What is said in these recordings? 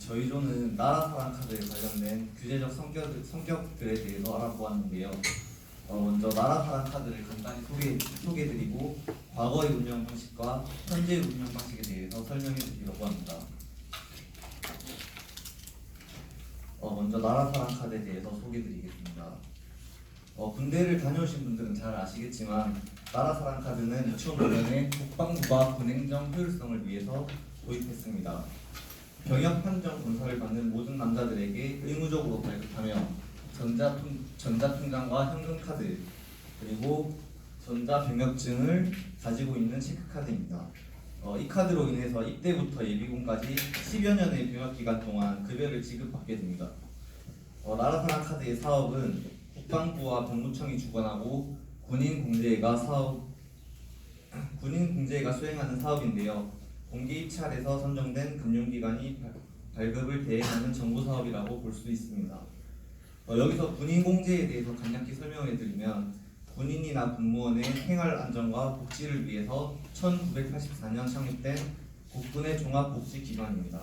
저희조는 나라사랑 카드에 관련된 규제적 성격들에 대해서 알아보았는데요. 먼저 나라사랑 카드를 간단히 소개해드리고 과거의 운영 방식과 현재의 운영 방식에 대해서 설명해드리려고 합니다. 먼저 나라사랑 카드에 대해서 소개해드리겠습니다. 군대를 다녀오신 분들은 잘 아시겠지만 나라사랑 카드는 2005년에 국방부가 군행정 효율성을 위해서 도입했습니다. 병역 판정 검사를 받는 모든 남자들에게 의무적으로 발급하며 전자통장과 현금카드 그리고 전자병역증을 가지고 있는 체크카드입니다. 이 카드로 인해서 입대부터 예비군까지 10여 년의 병역기간 동안 급여를 지급받게 됩니다. 나라사랑 카드의 사업은 국방부와 병무청이 주관하고 군인공제회가 수행하는 사업인데요. 공개 입찰에서 선정된 금융기관이 발급을 대행하는 정부 사업이라고 볼 수 있습니다. 여기서 군인공제에 대해서 간략히 설명해드리면 군인이나 군무원의 생활 안전과 복지를 위해서 1984년 창립된 국군의 종합복지기관입니다.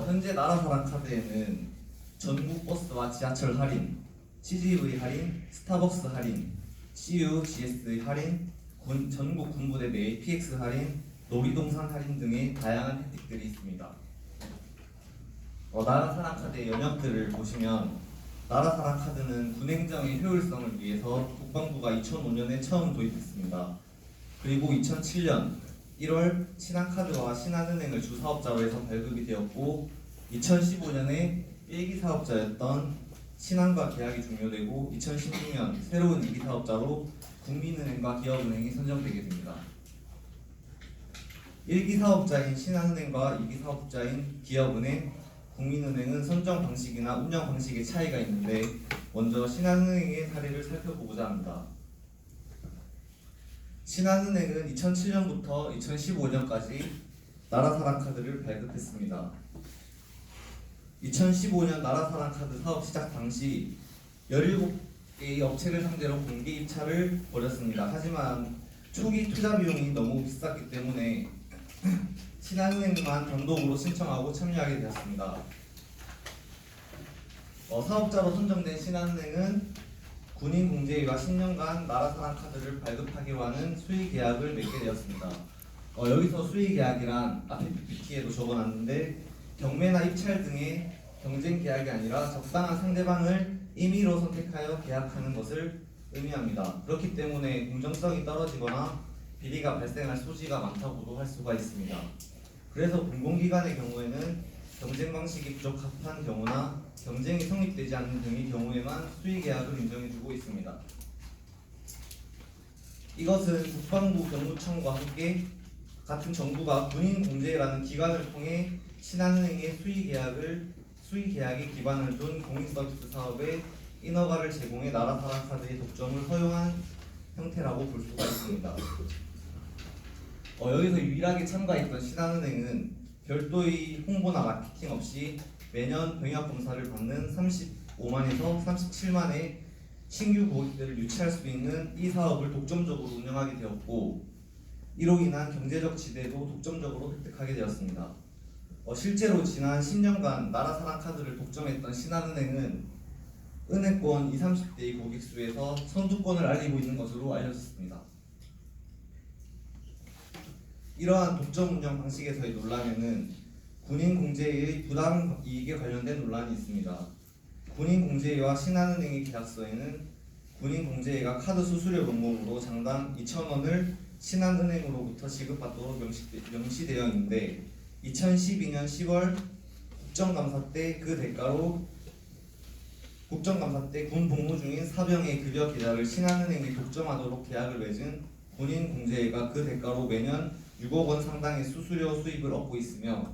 현재 나라사랑 카드에는 전국 버스와 지하철 할인, CGV 할인, 스타벅스 할인, CU, GS 할인, 전국 군부대 내 PX 할인, 놀이동산 할인 등의 다양한 혜택들이 있습니다. 나라사랑 카드의 연역들을 보시면 나라사랑 카드는 군행정의 효율성을 위해서 국방부가 2005년에 처음 도입했습니다. 그리고 2007년 1월 신한카드와 신한은행을 주사업자로 해서 발급이 되었고 2015년에 1기 사업자였던 신한과 계약이 종료되고 2016년 새로운 2기 사업자로 국민은행과 기업은행이 선정되게 됩니다. 1기 사업자인 신한은행과 2기 사업자인 기업은행, 국민은행은 선정 방식이나 운영 방식의 차이가 있는데 먼저 신한은행의 사례를 살펴보고자 합니다. 신한은행은 2007년부터 2015년까지 나라사랑 카드를 발급했습니다. 2015년 나라사랑 카드 사업 시작 당시 17개의 업체를 상대로 공개 입찰을 벌였습니다. 하지만 초기 투자 비용이 너무 비쌌기 때문에 신한은행만 단독으로 신청하고 참여하게 되었습니다. 사업자로 선정된 신한은행은 군인공제회와 10년간 나라사랑 카드를 발급하기로 하는 수의계약을 맺게 되었습니다. 여기서 수의계약이란 앞에 PPT에도 적어놨는데 경매나 입찰 등의 경쟁 계약이 아니라 적당한 상대방을 임의로 선택하여 계약하는 것을 의미합니다. 그렇기 때문에 공정성이 떨어지거나 비리가 발생할 소지가 많다고도 할 수가 있습니다. 그래서 공공기관의 경우에는 경쟁 방식이 부적합한 경우나 경쟁이 성립되지 않는 등의 경우에만 수의계약을 인정해주고 있습니다. 이것은 국방부 병무청과 함께 같은 정부가 군인공제라는 기관을 통해 신한은행의 수의계약에 기반을 둔 공익서비스 사업에 인허가를 제공해 나라사랑 카드의 독점을 허용한 형태라고 볼 수가 있습니다. 여기서 유일하게 참가했던 신한은행은 별도의 홍보나 마케팅 없이 매년 병역 검사를 받는 35만에서 37만의 신규 고객들을 유치할 수 있는 이 사업을 독점적으로 운영하게 되었고 이로 인한 경제적 지대도 독점적으로 획득하게 되었습니다. 실제로 지난 10년간 나라사랑 카드를 독점했던 신한은행은 은행권 20, 30대의 고객 수에서 선두권을 알리고 있는 것으로 알려졌습니다. 이러한 독점 운영 방식에서의 논란에는 군인공제의 부당 이익에 관련된 논란이 있습니다. 군인공제회와 신한은행의 계약서에는 군인공제회가 카드 수수료 명목으로 장당 2,000원을 신한은행으로부터 지급받도록 명시되어 있는데 2012년 10월 국정감사 때 군 복무 중인 사병의 급여 계좌를 신한은행이 독점하도록 계약을 맺은 군인공제회가 그 대가로 매년 6억 원 상당의 수수료 수입을 얻고 있으며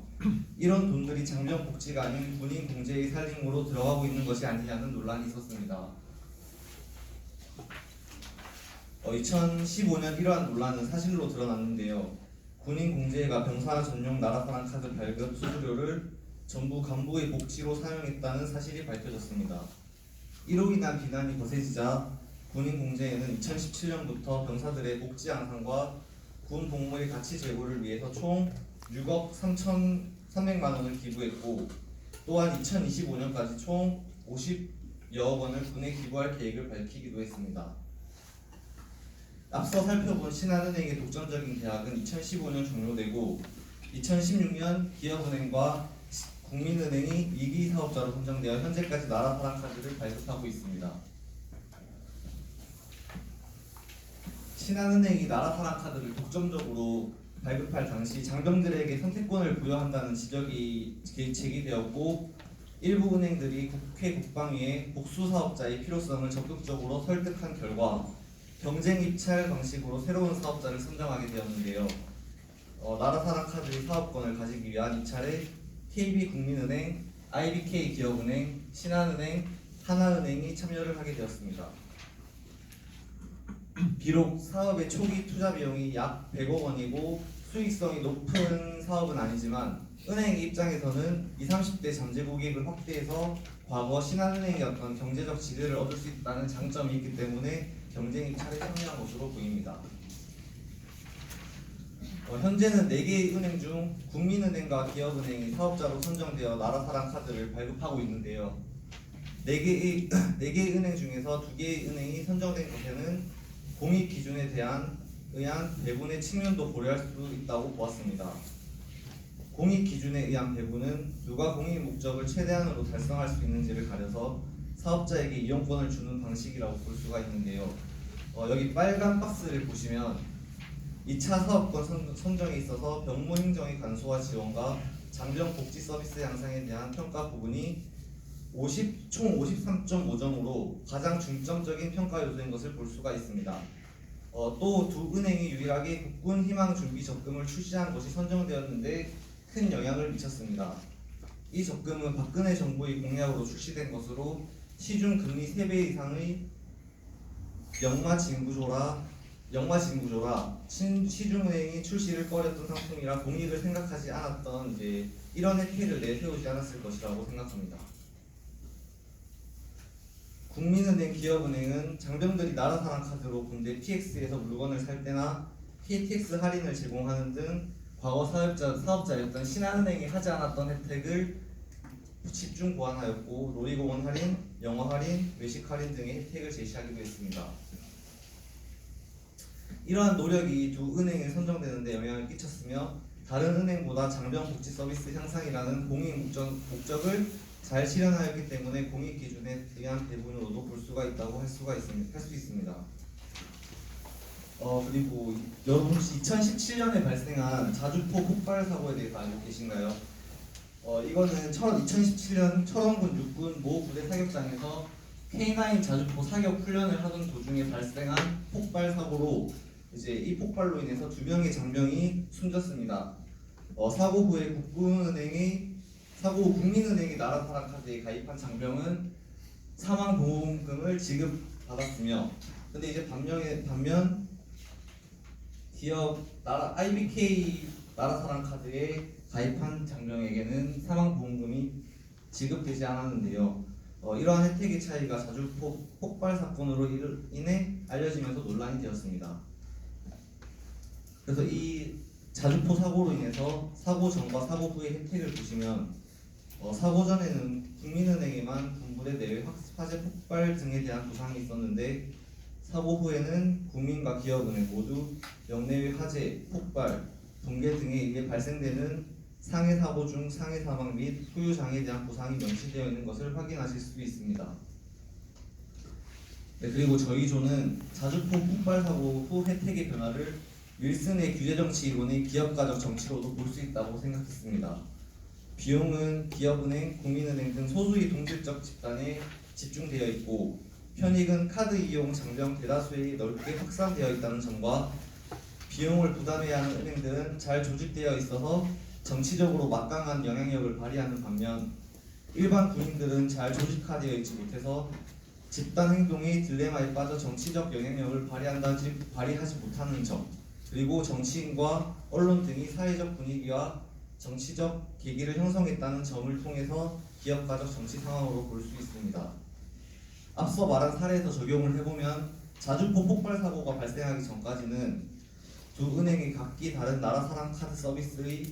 이런 돈들이 장병 복지가 아닌 군인공제의 살림으로 들어가고 있는 것이 아니냐는 논란이 있었습니다. 2015년 이러한 논란은 사실로 드러났는데요. 군인공제회가 병사 전용 나라사랑 카드 발급 수수료를 정부 간부의 복지로 사용했다는 사실이 밝혀졌습니다. 이로 인한 비난이 거세지자 군인공제회는 2017년부터 병사들의 복지 양상과 군 복무의 가치 제고를 위해서 총 6억 300만 원을 기부했고, 또한 2025년까지 총 50여억 원을 군에 기부할 계획을 밝히기도 했습니다. 앞서 살펴본 신한은행의 독점적인 계약은 2015년 종료되고 2016년 기업은행과 국민은행이 위기 사업자로 선정되어 현재까지 나라사랑카드를 발급하고 있습니다. 신한은행이 나라사랑카드를 독점적으로 발급할 당시 장병들에게 선택권을 부여한다는 지적이 제기되었고, 일부 은행들이 국회 국방위에 복수 사업자의 필요성을 적극적으로 설득한 결과 경쟁 입찰 방식으로 새로운 사업자를 선정하게 되었는데요. 나라사랑카드의 사업권을 가지기 위한 입찰에 KB국민은행, IBK기업은행, 신한은행, 하나은행이 참여를 하게 되었습니다. 비록 사업의 초기 투자 비용이 약 100억 원이고 수익성이 높은 사업은 아니지만 은행 입장에서는 20, 30대 잠재 고객을 확대해서 과거 신한은행이었던 경제적 지배를 얻을 수 있다는 장점이 있기 때문에 경쟁 입찰에 참여한 것으로 보입니다. 현재는 4개의 은행 중 국민은행과 기업은행이 사업자로 선정되어 나라사랑카드를 발급하고 있는데요. 4개의 은행 중에서 2개의 은행이 선정된 것에는 공익 기준에 의한 배분의 측면도 고려할 수 있다고 보았습니다. 공익 기준에 의한 배분은 누가 공익 목적을 최대한으로 달성할 수 있는지를 가려서 사업자에게 이용권을 주는 방식이라고 볼 수가 있는데요. 여기 빨간 박스를 보시면 2차 사업권 선정에 있어서 병무행정의 간소화 지원과 장병 복지 서비스 향상에 대한 평가 부분이 총 53.5점으로 가장 중점적인 평가 요소인 것을 볼 수가 있습니다. 또 두 은행이 유일하게 국군 희망 준비 적금을 출시한 것이 선정되었는데 큰 영향을 미쳤습니다. 이 적금은 박근혜 정부의 공약으로 출시된 것으로 시중 금리 3배 이상의 영마진구조라 시중은행이 출시를 꺼렸던 상품이라 공익을 생각하지 않았던 이런 혜택을 내세우지 않았을 것이라고 생각합니다. 국민은행, 기업은행은 장병들이 나라사랑카드로 군대 PX에서 물건을 살 때나 KTX 할인을 제공하는 등 과거 사업자였던 신한은행이 하지 않았던 혜택을 집중 보완하였고, 놀이공원 할인, 영화 할인, 외식 할인 등의 혜택을 제시하기도 했습니다. 이러한 노력이 두 은행에 선정되는 데 영향을 끼쳤으며 다른 은행보다 장병 복지 서비스 향상이라는 공익 목적을 잘 실현하였기 때문에 공익 기준에 의한 배분으로도 볼 수가 있다고 할 수 있습니다. 그리고 여러분 혹시 2017년에 발생한 자주포 폭발 사고에 대해서 알고 계신가요? 이거는 2017년 철원군 육군 모 부대 사격장에서 K9 자주포 사격 훈련을 하던 도중에 발생한 폭발 사고로 이 폭발로 인해서 2명의 장병이 숨졌습니다. 사고 후에 국민은행이 나라사랑카드에 가입한 장병은 사망보험금을 지급받았으며, 근데 이제 반면 기업 IBK 나라사랑카드에 가입한 장병에게는 사망보험금이 지급되지 않았는데요. 이러한 혜택의 차이가 자주포 폭발 사건으로 인해 알려지면서 논란이 되었습니다. 그래서 이 자주포 사고로 인해서 사고 전과 사고 후의 혜택을 보시면 사고 전에는 국민은행에만 분부대 내외 화재 폭발 등에 대한 보상이 있었는데 사고 후에는 국민과 기업은행 모두 영내외 화재, 폭발, 붕괴 등에 의해 발생되는 상해 사고 중 상해 사망 및 후유 장애에 대한 보상이 명시되어 있는 것을 확인하실 수 있습니다. 그리고 저희 조는 자주포 폭발 사고 후 혜택의 변화를 윌슨의 규제정치 이론의 기업가적 정치로도 볼 수 있다고 생각했습니다. 비용은 기업은행, 국민은행 등 소수의 동질적 집단에 집중되어 있고 편익은 카드 이용 장병 대다수에 넓게 확산되어 있다는 점과 비용을 부담해야 하는 은행들은 잘 조직되어 있어서 정치적으로 막강한 영향력을 발휘하는 반면 일반 군인들은 잘 조직화되어 있지 못해서 집단 행동의 딜레마에 빠져 정치적 영향력을 발휘하지 못하는 점, 그리고 정치인과 언론 등이 사회적 분위기와 정치적 계기를 형성했다는 점을 통해서 기업가적 정치 상황으로 볼 수 있습니다. 앞서 말한 사례에서 적용을 해보면 자주포 폭발 사고가 발생하기 전까지는 두 은행이 각기 다른 나라사랑카드 서비스의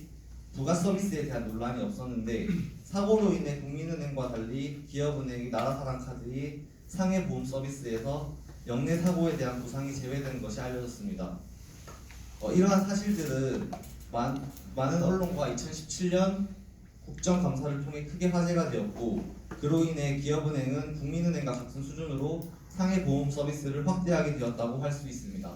부가 서비스에 대한 논란이 없었는데 사고로 인해 국민은행과 달리 기업은행이 나라사랑카드의 상해 보험 서비스에서 영내 사고에 대한 부상이 제외된 것이 알려졌습니다. 이러한 사실들은 많은 언론과 2017년 국정감사를 통해 크게 화제가 되었고, 그로 인해 기업은행은 국민은행과 같은 수준으로 상해 보험 서비스를 확대하게 되었다고 할 수 있습니다.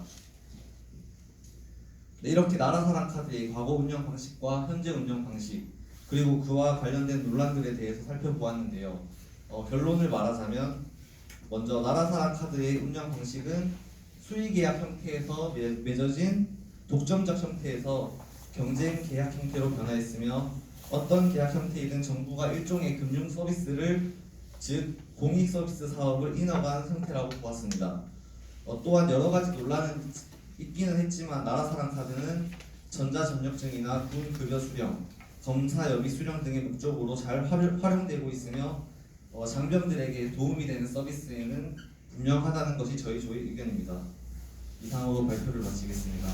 네, 이렇게 나라사랑카드의 과거 운영 방식과 현재 운영 방식, 그리고 그와 관련된 논란들에 대해서 살펴보았는데요. 결론을 말하자면 먼저 나라사랑카드의 운영 방식은 수의계약 형태에서 맺어진 독점적 형태에서 경쟁 계약 형태로 변화했으며, 어떤 계약 형태이든 정부가 일종의 금융 서비스를, 즉 공익 서비스 사업을 인허가한 형태라고 보았습니다. 또한 여러 가지 논란은 있기는 했지만 나라사랑카드는 전자전력증이나 군 급여 수령, 검사 여비 수령 등의 목적으로 잘 활용되고 있으며 장병들에게 도움이 되는 서비스에는 분명하다는 것이 저희 조의 의견입니다. 이상으로 발표를 마치겠습니다.